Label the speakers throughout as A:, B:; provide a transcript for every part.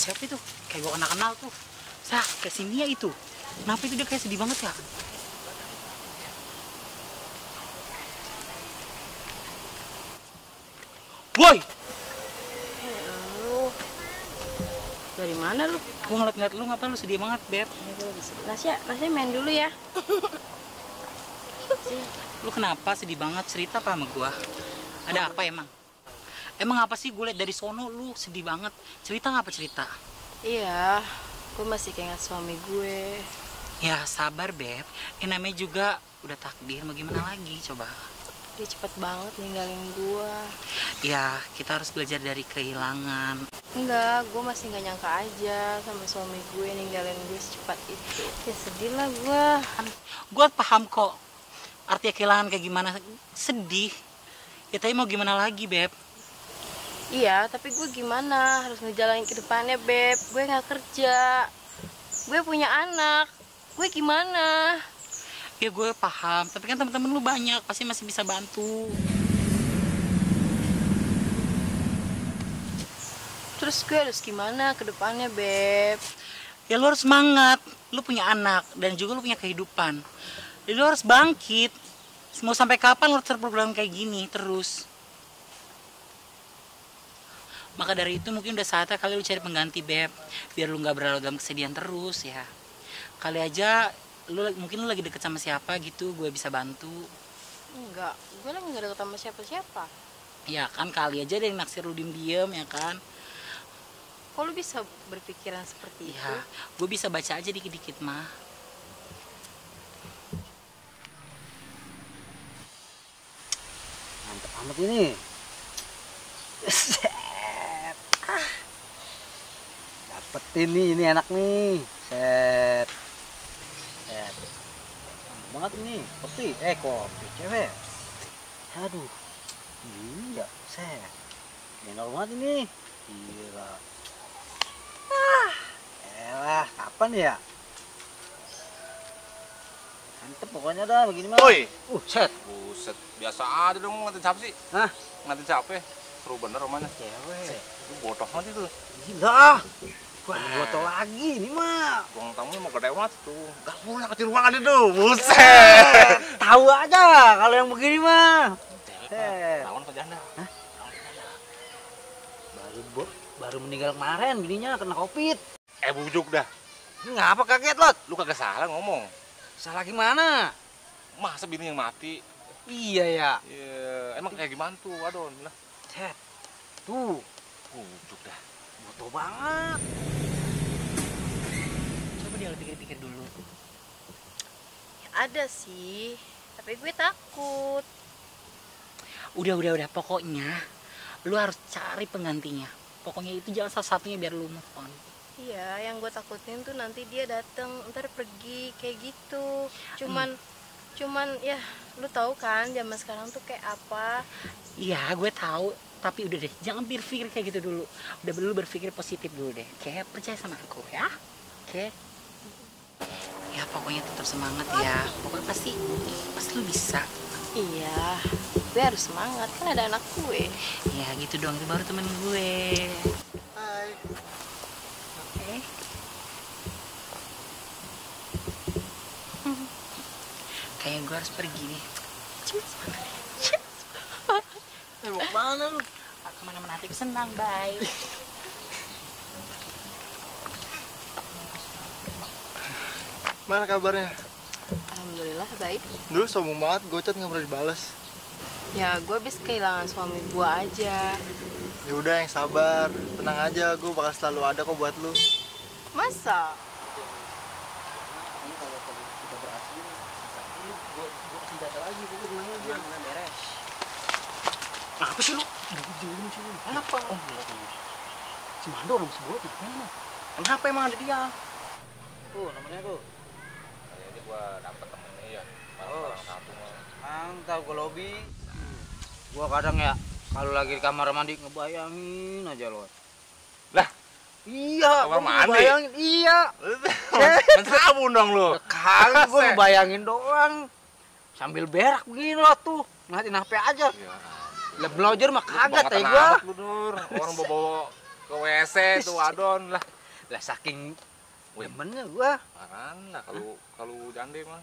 A: siapa itu? Kayak gua kenal tuh. Kayak si Mia itu. Kenapa itu dia kayak sedih banget ya? Woi!
B: Lu dari mana lu?
A: Gua ngeliat-ngeliat lu, ngapa lu sedih banget, Beb?
B: Nasya main dulu ya.
A: Lu kenapa sedih banget? Cerita apa sama gua? Ada apa emang? Emang apa sih gue liat dari sono lu sedih banget? Cerita ngapa cerita?
B: Iya, gue masih keinget suami gue.
A: Ya sabar, Beb. Namanya juga udah takdir, mau gimana lagi coba?
B: Dia cepet banget ninggalin gue.
A: Ya, kita harus belajar dari kehilangan.
B: Enggak, gue masih nggak nyangka aja sama suami gue ninggalin gue secepat itu. Ya sedih lah gue.
A: Gue paham kok. Artinya kehilangan kayak gimana? Sedih. Ya tapi mau gimana lagi, Beb?
B: Iya, tapi gue gimana? Harus ngejalanin ke depannya, Beb. Gue nggak kerja. Gue punya anak. Gue gimana?
A: Ya gue paham, tapi kan temen-temen lu banyak, pasti masih bisa bantu.
B: Terus gue harus gimana ke depannya, Beb?
A: Ya lu harus semangat, lu punya anak, dan juga lu punya kehidupan. Jadi lu harus bangkit. Mau sampai kapan lu terprogram kayak gini terus? Maka dari itu mungkin udah saatnya kali lu cari pengganti, Beb. Biar lu gak berlagam kesedihan terus ya. Kali aja mungkin lu lagi deket sama siapa gitu, gue bisa bantu.
B: Enggak, gue lagi gak deket sama siapa-siapa.
A: Ya kan, kali aja ada yang naksir lu diem-diem ya kan.
B: Kok lu bisa berpikiran seperti itu?
A: Ya, gue bisa baca aja dikit-dikit mah.
C: Mantap amat ini. Dapetin nih, ini enak nih. Set. Mantap banget ini. Kopi, kopi cewek. Aduh. Iya, set. Enak banget ini. Gila. Elah, kapan ya? Mantep pokoknya dah begini mah.
D: Woi.
C: Set.
D: Buset, biasa aja dong ngatin siapa sih?
C: Hah?
D: Ngatin siapa? Seru bener rumahnya.
C: Cewek.
D: Lu bodoh banget itu.
C: Gila. Wah, botol lagi ini mah.
D: Ruang tamunya mau gede banget tuh. Gak boleh kecil ruangan itu. Buset.
C: Tahu aja kalau yang begini mah.
D: Rawan ke janda.
C: Hah? Baru meninggal kemarin bininya kena Covid.
D: Bujuk dah.
C: Ini ngapa kaget, Lot?
D: Lu kagak salah ngomong.
C: Salah gimana?
D: Masa bini yang mati?
C: Iya ya.
D: Iya, emang kayak gimana tuh, Adon? Lah,
C: Set. Tuh,
D: bujuk dah.
C: bodoh banget.
A: Coba dia pikir-pikir dulu.
B: Ya, ada sih, tapi gue takut.
A: Udah. Pokoknya lu harus cari penggantinya. Pokoknya itu jalan satu-satunya biar lu move on.
B: Iya, yang gue takutin tuh nanti dia dateng ntar pergi kayak gitu. Cuman ya lu tahu kan zaman sekarang tuh kayak apa.
A: Iya, gue tahu. Tapi udah deh, jangan berpikir kayak gitu dulu. Udah dulu berpikir positif dulu deh. Kayak percaya sama aku ya. Oke. Ya pokoknya tetap semangat ya. Pokoknya pasti lu bisa.
B: Iya, gue harus semangat kan ada anak gue.
A: Ya gitu dong, itu baru temen gue.
C: Hai.
A: Oke. Kayak gue harus pergi nih.
C: Mau kemana lu?
A: Kemana-mana hatiku senang, bye.
E: Mana kabarnya?
B: Alhamdulillah baik.
E: Dulu sombong banget, gue chat nggak pernah dibales.
B: Ya gue habis kehilangan suami gue aja.
E: Ya udah yang sabar, tenang aja, gue bakal selalu ada kok buat lu.
B: Masa?
C: Apa sih lu? Kenapa? Oh, si Mando orang sebuah di mana? Kenapa emang ada dia? Tuh, nomornya tuh.
D: Kayaknya gua dapet temennya ya. Barang satu mah.
C: Mantap ke lobby. Gua kadang ya kalau lagi di kamar mandi ngebayangin aja lo.
D: Lah,
C: iya,
D: kamar
C: gua
D: mandi?
C: ngebayangin. Iya.
D: Sabun dong lu.
C: Kali gua ngebayangin doang. Sambil berak begini lo tuh. Ngeliatin HP aja. Leblojer mah kagak teh gua.
D: Lu Dur. Orang bawa ke WC tuh Adon lah.
F: Lah saking
D: Wih.
F: demennya gua.
D: Parah lah kalau jande mah.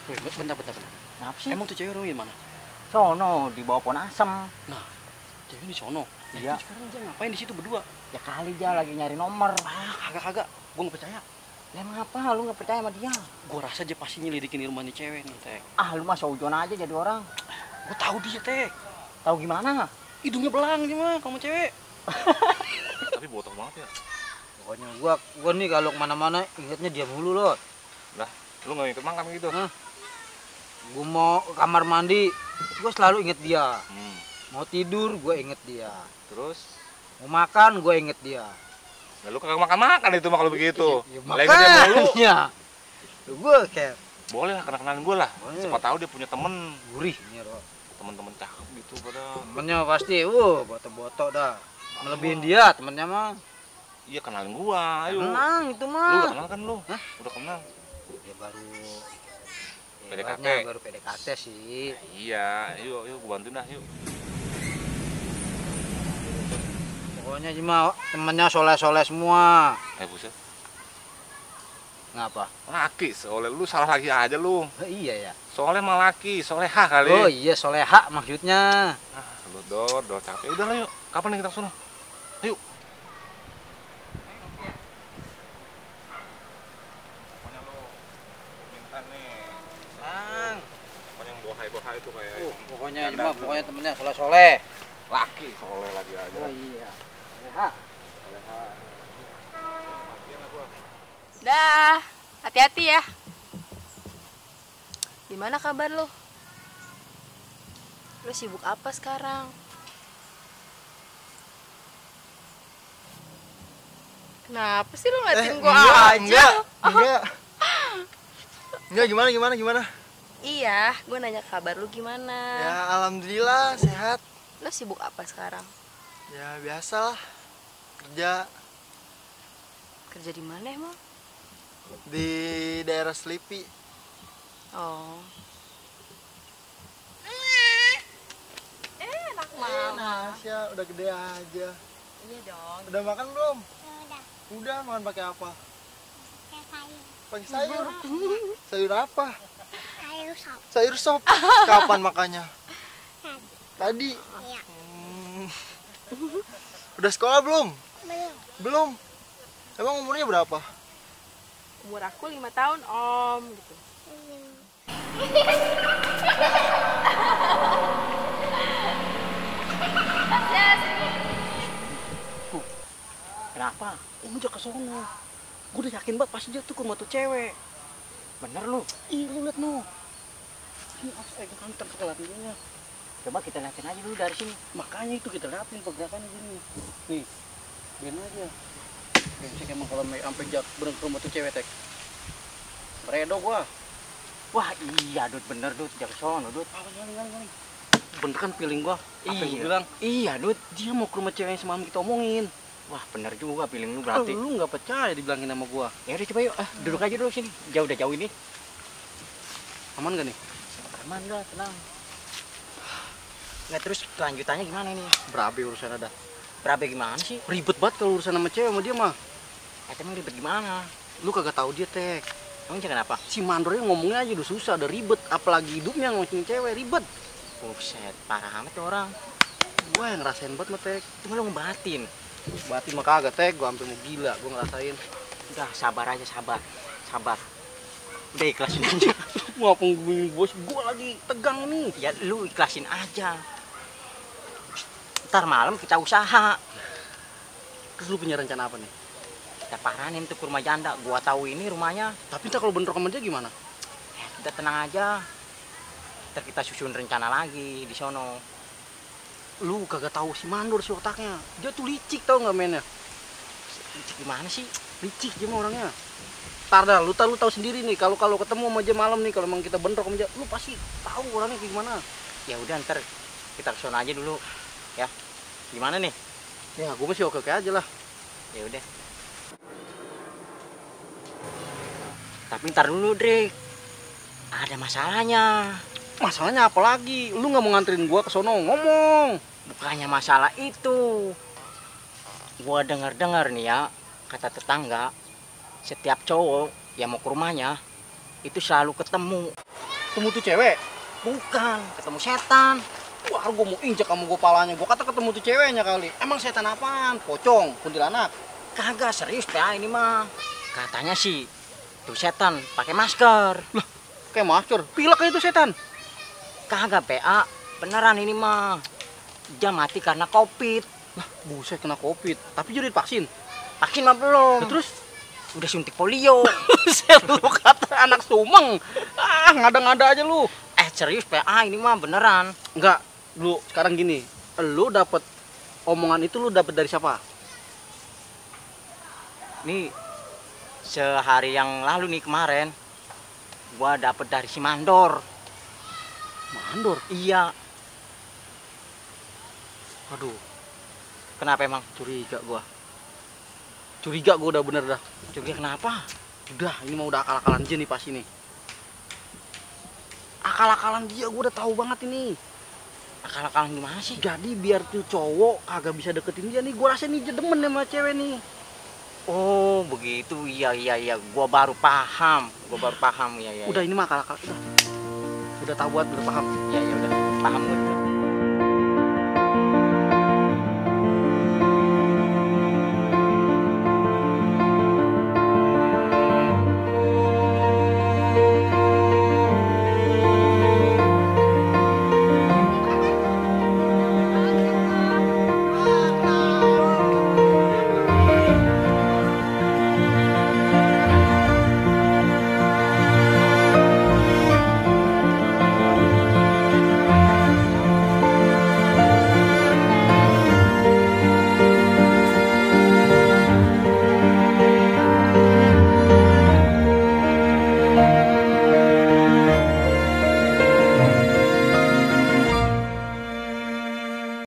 C: Wih, bentar.
A: Kenapa sih?
C: Emang tuh cewek orangnya di mana?
A: Sono di bawah pohon asem.
C: Nah, cewek di sono.
A: Iya.
C: Terus sekarang dia ngapain di situ berdua?
A: Ya kali dia lagi nyari nomor.
C: Kagak. Gua nggak percaya.
A: Lah emang apa? Lu nggak percaya sama dia?
C: Gua rasa dia pasti nyelidikin di rumahnya cewek nih, Tek.
A: Ah, lu mah seujon aja jadi orang.
C: Gua tahu dia, Tek.
A: Tahu gimana?
C: Hidungnya belang dia mah kalau sama cewek.
D: Tapi botak banget ya.
F: Pokoknya gua nih kalau kemana-mana ingetnya dia mulu loh.
D: Lah, lu nggak ikut makan gitu?
F: Gua mau ke kamar mandi, gua selalu inget dia.
D: Hmm.
F: Mau tidur, gua inget dia.
D: Terus,
F: Mau makan, gua inget dia.
D: nah lu kagak makan itu mah kalau begitu.
F: Ya,
D: Lagi dia mulu.
F: makanya. Tuh gua kayak
D: Boleh lah kenal-kenalan gue lah.
F: Boleh.
D: Siapa tahu dia punya temen,
F: gurih nih, Ro.
D: temen-temen cakep gitu pada.
F: Temennya pasti, botok-botok dah. Melebihin dia temennya mah.
D: Iya kenalin gua, ayo.
F: Tenang itu
D: Lu
F: mah.
D: udah kenal kan lu?
F: Hah?
D: Udah kenal.
F: Ya baru
D: PDKT.
F: ibaratnya baru PDKT sih.
D: Iya, yuk gua bantuin dah, yuk.
F: Pokoknya cuma temennya soleh-soleh semua.
D: Buset.
F: Ngapa?
D: Laki, soalnya lu salah lagi aja lu.
F: Iya ya.
D: Soalnya mah laki, soleha kali.
F: Oh iya soleha maksudnya.
D: Ah, lu dor capek. Udah lah yuk. Kapan nih kita ke sono? Ayo. Pokoknya lu minta nih.
F: Bang.
D: Pokoknya yang bohai itu kayak
F: Pokoknya
D: Janda
F: cuma
D: dulu.
F: pokoknya temennya soleh-soleh.
D: laki, soleh lagi aja.
F: Iya. Soleha.
D: Soleha.
B: Dah, hati-hati ya. Gimana kabar lo? Lo sibuk apa sekarang? Kenapa sih lo ngeliatin gua aja?
E: Enggak, gimana?
B: Iya, gua nanya kabar lu gimana.
E: Ya, alhamdulillah sehat.
B: Lo sibuk apa sekarang?
E: Ya, biasalah. Kerja
B: Kerja di mana emang?
E: di daerah Selipi.
B: Oh. Enak mama.
E: Ya, udah gede aja.
B: Iya dong.
E: Udah makan belum?
G: Udah,
E: Udah, makan pakai apa?
G: kayak sayur.
E: Pakai sayur. Sayur apa?
G: Sayur sop.
E: Sayur sop. Kapan makannya? Tadi.
G: Iya.
E: Udah sekolah belum?
G: Belum.
E: Belum. Emang umurnya berapa?
B: Umur aku 5 tahun, Om, gitu.
A: Kenapa?
C: Lu udah ke sono. Gua udah yakin banget pasti dia tuh ke rumah tuh cewek.
A: Bener lu.
C: Ih, lu liat no. Ini astaga kantor kelatihannya.
A: Coba kita liatin aja dulu dari sini.
C: Makanya itu kita liatin pergerakannya gini. Nih, biarin aja. Brengsek emang kalau sampai bener ke rumah tuh cewek, Tek. Redo gua.
A: Wah iya Dut, bener Dut, jangan sono Dut.
C: Kali. Bener kan feeling gua? Apa yang gua
A: Iya.
C: bilang?
A: Iya Dut.
C: Dia mau ke rumah cewek yang semalam kita omongin.
A: Wah bener juga feeling lu
C: Berarti
A: berarti.
C: lu nggak percaya dibilangin sama gua.
A: Ya udah coba yuk, duduk aja dulu sini. Jauh ini.
C: Aman gak nih?
A: Aman dah, tenang. Nggak terus kelanjutannya gimana ini?
C: Berabe urusan ada.
A: Berapa gimana sih?
C: Ribet banget kalau urusan sama cewek sama dia mah.
A: Emang ribet gimana?
C: Lu kagak tahu dia, Tek.
A: Emang jangan apa?
C: Si mandornya ngomongnya aja udah susah, udah ribet. Apalagi hidupnya ngomongin cewek ribet.
A: Buset, parah amat tuh orang.
C: Gua yang ngerasain banget mah, Tek.
A: Cuma lu ngebatin.
C: Batin mah kagak, Tek. Gua hampir mau gila, gua ngerasain.
A: Udah sabar aja, sabar. Udah ikhlasin aja.
C: Mau apa ngomongin bos gua lagi tegang nih.
A: Ya lu ikhlasin aja. Ntar malam kita usaha.
C: Terus lu punya rencana apa nih?
A: Kita paranin tuh ke rumah janda. Gua tahu ini rumahnya.
C: Tapi ntar kalau bentrok sama dia gimana?
A: Kita tenang aja. Ntar kita susun rencana lagi di sono.
C: Lu kagak tahu si mandor si otaknya. Dia tuh licik tau nggak mainnya?
A: Gimana sih?
C: Licik dia mah orangnya. Ntar dah, lu tahu sendiri nih. Kalau ketemu sama dia malam nih, kalau emang kita bentrok sama dia, lu pasti tahu orangnya kayak gimana.
A: Ya udah ntar kita ke sono aja dulu. Ya. Gimana nih?
C: Ya, gua masih oke aja lah.
A: Ya udah. Tapi ntar dulu, Drik. Ada masalahnya.
C: Masalahnya apa lagi? Lu nggak mau nganterin gua ke sono ngomong.
A: Bukannya masalah itu. Gua dengar-dengar nih ya, kata tetangga, setiap cowok yang mau ke rumahnya itu selalu ketemu.
C: Ketemu tuh cewek.
A: Bukan, ketemu setan.
C: Wah, gue mau injek sama gue palanya. Gue kata ketemu tuh ceweknya kali. Emang setan apaan? Pocong, kuntilanak.
A: Kagak serius PA ini mah. Katanya sih tuh setan pakai masker.
C: Lah, kayak masker. Pilek itu setan.
A: Kagak PA, beneran ini mah. Dia mati karena COVID.
C: Lah, buset kena covid. Tapi jadi vaksin.
A: Vaksin mah belum.
C: Nah, terus
A: Udah suntik polio.
C: buset lu kata anak Sumeng. Ah, ngada-ngada aja lu.
A: Serius PA ini mah beneran.
C: Enggak, lu sekarang gini. Lu dapet omongan itu lu dapet dari siapa?
A: Nih sehari yang lalu nih kemarin gua dapet dari si Mandor.
C: Mandor.
A: Iya.
C: Aduh,
A: Kenapa emang?
C: curiga gua. Curiga gua udah bener dah.
A: Juga kenapa?
C: Udah, ini mah udah akal-akalan dia nih pas ini. Akal-akalan dia gua udah tahu banget ini.
A: Akal-akalan gimana sih?
C: Jadi biar tuh cowok kagak bisa deketin dia nih, gua rasa nih dia demen sama cewek nih.
A: Oh begitu, iya. Gua baru paham. Iya.
C: Udah ini mah akal-akalan. Udah tahu buat, udah paham.
A: Iya udah paham gua.